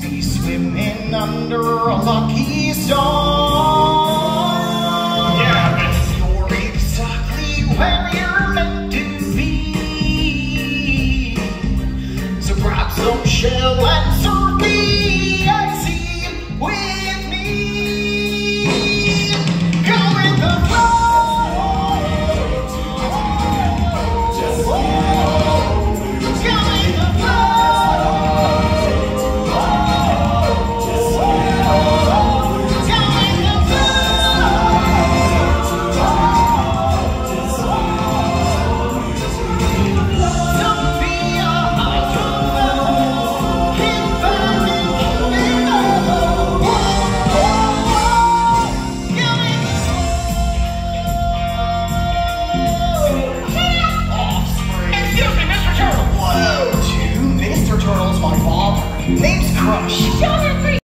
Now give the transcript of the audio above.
be swimming under a lucky star. Yeah, but you're exactly where you're meant to be. So grab some shell and serve me icy with me. Go with the flow. Name's Crush.